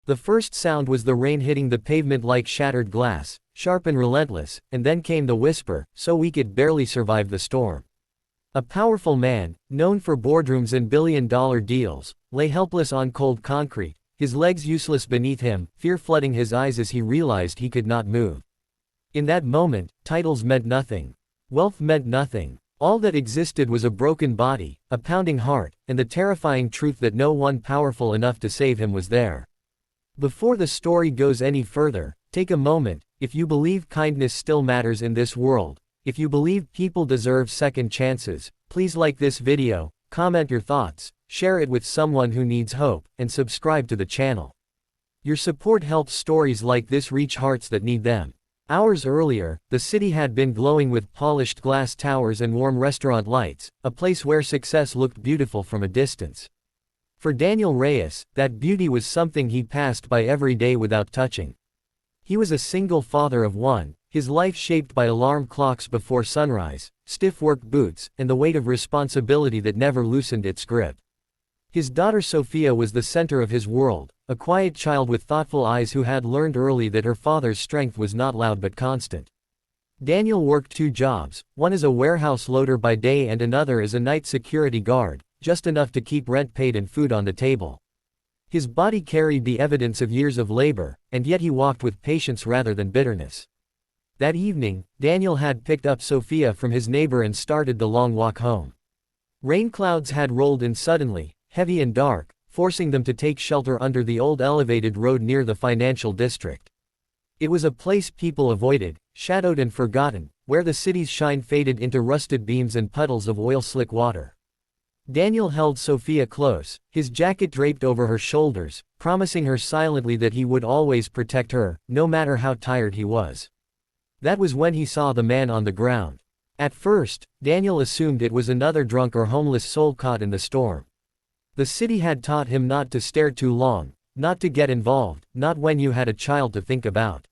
The first sound was the rain hitting the pavement like shattered glass, sharp and relentless, and then came the whisper, so weak it barely survived the storm. A powerful man, known for boardrooms and billion-dollar deals, lay helpless on cold concrete, his legs useless beneath him, fear flooding his eyes as he realized he could not move. In that moment, titles meant nothing. Wealth meant nothing. All that existed was a broken body, a pounding heart, and the terrifying truth that no one powerful enough to save him was there. Before the story goes any further, take a moment. If you believe kindness still matters in this world, if you believe people deserve second chances, please like this video, comment your thoughts, share it with someone who needs hope, and subscribe to the channel. Your support helps stories like this reach hearts that need them. Hours earlier, the city had been glowing with polished glass towers and warm restaurant lights, a place where success looked beautiful from a distance. For Daniel Reyes, that beauty was something he passed by every day without touching. He was a single father of one, his life shaped by alarm clocks before sunrise, stiff work boots, and the weight of responsibility that never loosened its grip. His daughter Sophia was the center of his world, a quiet child with thoughtful eyes who had learned early that her father's strength was not loud but constant. Daniel worked 2 jobs, one as a warehouse loader by day and another as a night security guard, just enough to keep rent paid and food on the table. His body carried the evidence of years of labor, and yet he walked with patience rather than bitterness. That evening, Daniel had picked up Sophia from his neighbor and started the long walk home. Rain clouds had rolled in suddenly, heavy and dark, forcing them to take shelter under the old elevated road near the financial district. It was a place people avoided, shadowed and forgotten, where the city's shine faded into rusted beams and puddles of oil-slick water. Daniel held Sophia close, his jacket draped over her shoulders, promising her silently that he would always protect her, no matter how tired he was. That was when he saw the man on the ground. At first, Daniel assumed it was another drunk or homeless soul caught in the storm. The city had taught him not to stare too long, not to get involved, not when you had a child to think about.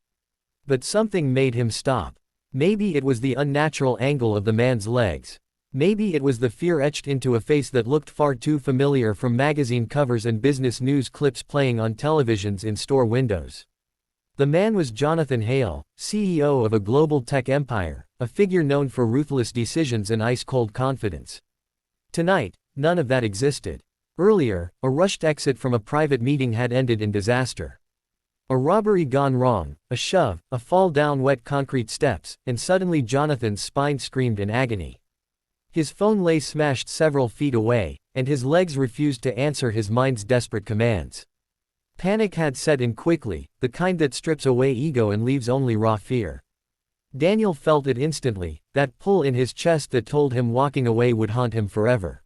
But something made him stop. Maybe it was the unnatural angle of the man's legs. Maybe it was the fear etched into a face that looked far too familiar from magazine covers and business news clips playing on televisions in store windows. The man was Jonathan Hale, CEO of a global tech empire, a figure known for ruthless decisions and ice-cold confidence. Tonight, none of that existed. Earlier, a rushed exit from a private meeting had ended in disaster. A robbery gone wrong, a shove, a fall down wet concrete steps, and suddenly Jonathan's spine screamed in agony. His phone lay smashed several feet away, and his legs refused to answer his mind's desperate commands. Panic had set in quickly, the kind that strips away ego and leaves only raw fear. Daniel felt it instantly, that pull in his chest that told him walking away would haunt him forever.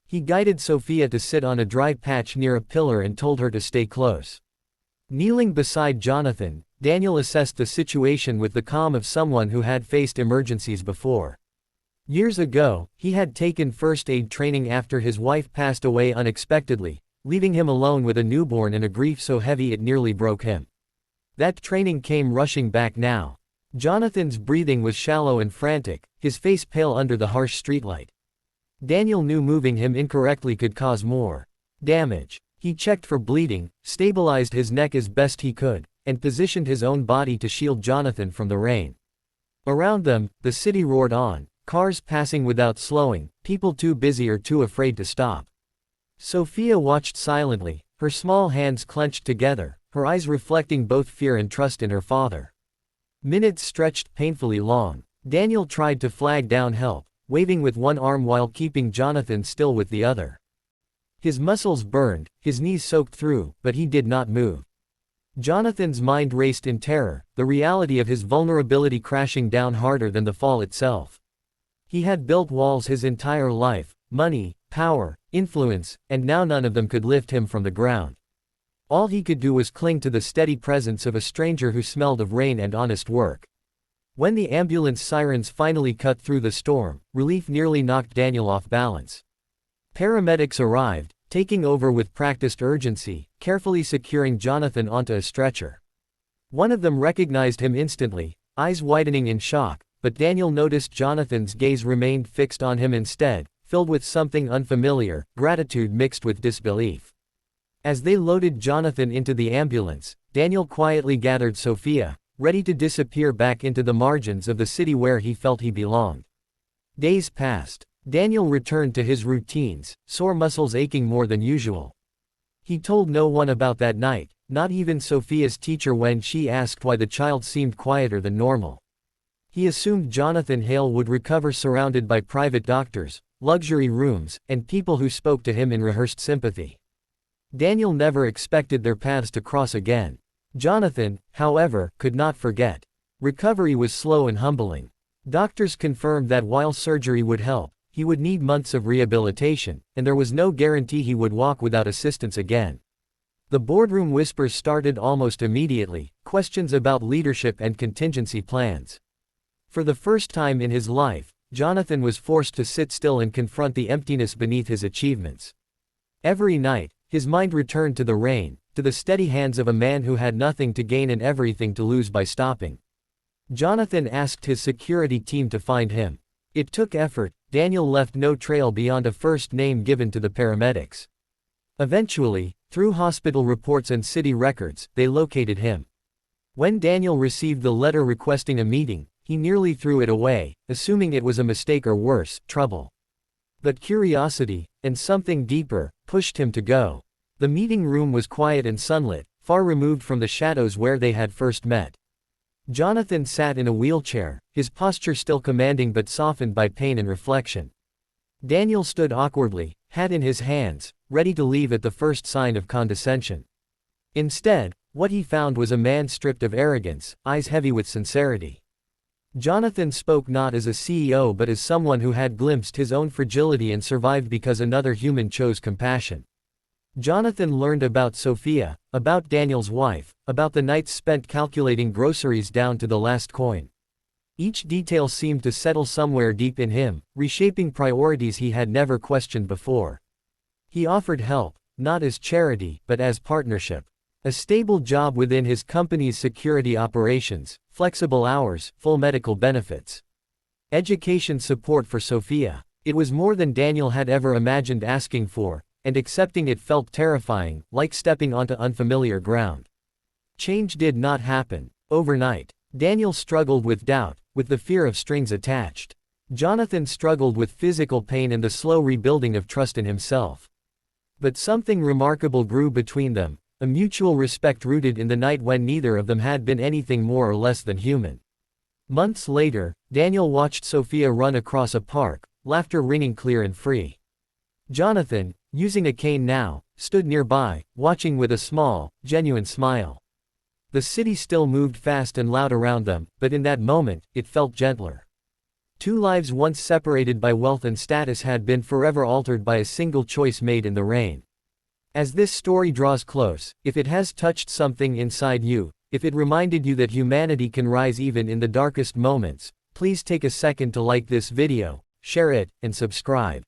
He guided Sophia to sit on a dry patch near a pillar and told her to stay close. Kneeling beside Jonathan, Daniel assessed the situation with the calm of someone who had faced emergencies before. Years ago, he had taken first aid training after his wife passed away unexpectedly, leaving him alone with a newborn and a grief so heavy it nearly broke him. That training came rushing back now. Jonathan's breathing was shallow and frantic, his face pale under the harsh streetlight. Daniel knew moving him incorrectly could cause more damage. He checked for bleeding, stabilized his neck as best he could, and positioned his own body to shield Jonathan from the rain. Around them, the city roared on. Cars passing without slowing, people too busy or too afraid to stop. Sophia watched silently, her small hands clenched together, her eyes reflecting both fear and trust in her father. Minutes stretched painfully long. Daniel tried to flag down help, waving with one arm while keeping Jonathan still with the other. His muscles burned, his knees soaked through, but he did not move. Jonathan's mind raced in terror, the reality of his vulnerability crashing down harder than the fall itself. He had built walls his entire life, money, power, influence, and now none of them could lift him from the ground. All he could do was cling to the steady presence of a stranger who smelled of rain and honest work. When the ambulance sirens finally cut through the storm, relief nearly knocked Daniel off balance. Paramedics arrived, taking over with practiced urgency, carefully securing Jonathan onto a stretcher. One of them recognized him instantly, eyes widening in shock, but Daniel noticed Jonathan's gaze remained fixed on him instead, filled with something unfamiliar, gratitude mixed with disbelief. As they loaded Jonathan into the ambulance, Daniel quietly gathered Sophia, ready to disappear back into the margins of the city where he felt he belonged. Days passed. Daniel returned to his routines, sore muscles aching more than usual. He told no one about that night, not even Sophia's teacher when she asked why the child seemed quieter than normal. He assumed Jonathan Hale would recover surrounded by private doctors, luxury rooms, and people who spoke to him in rehearsed sympathy. Daniel never expected their paths to cross again. Jonathan, however, could not forget. Recovery was slow and humbling. Doctors confirmed that while surgery would help, he would need months of rehabilitation, and there was no guarantee he would walk without assistance again. The boardroom whispers started almost immediately, questions about leadership and contingency plans. For the first time in his life, Jonathan was forced to sit still and confront the emptiness beneath his achievements. Every night, his mind returned to the rain, to the steady hands of a man who had nothing to gain and everything to lose by stopping. Jonathan asked his security team to find him. It took effort. Daniel left no trail beyond a first name given to the paramedics. Eventually, through hospital reports and city records, they located him. When Daniel received the letter requesting a meeting, he nearly threw it away, assuming it was a mistake or worse, trouble. But curiosity, and something deeper, pushed him to go. The meeting room was quiet and sunlit, far removed from the shadows where they had first met. Jonathan sat in a wheelchair, his posture still commanding but softened by pain and reflection. Daniel stood awkwardly, hat in his hands, ready to leave at the first sign of condescension. Instead, what he found was a man stripped of arrogance, eyes heavy with sincerity. Jonathan spoke not as a CEO but as someone who had glimpsed his own fragility and survived because another human chose compassion. Jonathan learned about Sophia, about Daniel's wife, about the nights spent calculating groceries down to the last coin. Each detail seemed to settle somewhere deep in him, reshaping priorities he had never questioned before. He offered help, not as charity, but as partnership. A stable job within his company's security operations, flexible hours, full medical benefits. Education support for Sophia. It was more than Daniel had ever imagined asking for, and accepting it felt terrifying, like stepping onto unfamiliar ground. Change did not happen overnight. Daniel struggled with doubt, with the fear of strings attached. Jonathan struggled with physical pain and the slow rebuilding of trust in himself. But something remarkable grew between them, a mutual respect rooted in the night when neither of them had been anything more or less than human. Months later, Daniel watched Sophia run across a park, laughter ringing clear and free. Jonathan, using a cane now, stood nearby, watching with a small, genuine smile. The city still moved fast and loud around them, but in that moment, it felt gentler. Two lives once separated by wealth and status had been forever altered by a single choice made in the rain. As this story draws close, if it has touched something inside you, if it reminded you that humanity can rise even in the darkest moments, please take a second to like this video, share it, and subscribe.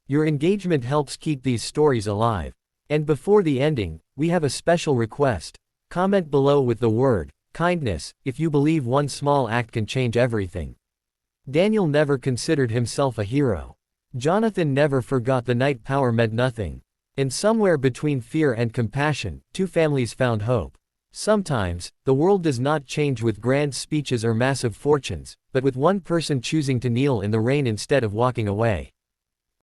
Your engagement helps keep these stories alive. And before the ending, we have a special request. Comment below with the word, kindness, if you believe one small act can change everything. Daniel never considered himself a hero. Jonathan never forgot the night power meant nothing. And somewhere between fear and compassion, two families found hope. Sometimes, the world does not change with grand speeches or massive fortunes, but with one person choosing to kneel in the rain instead of walking away.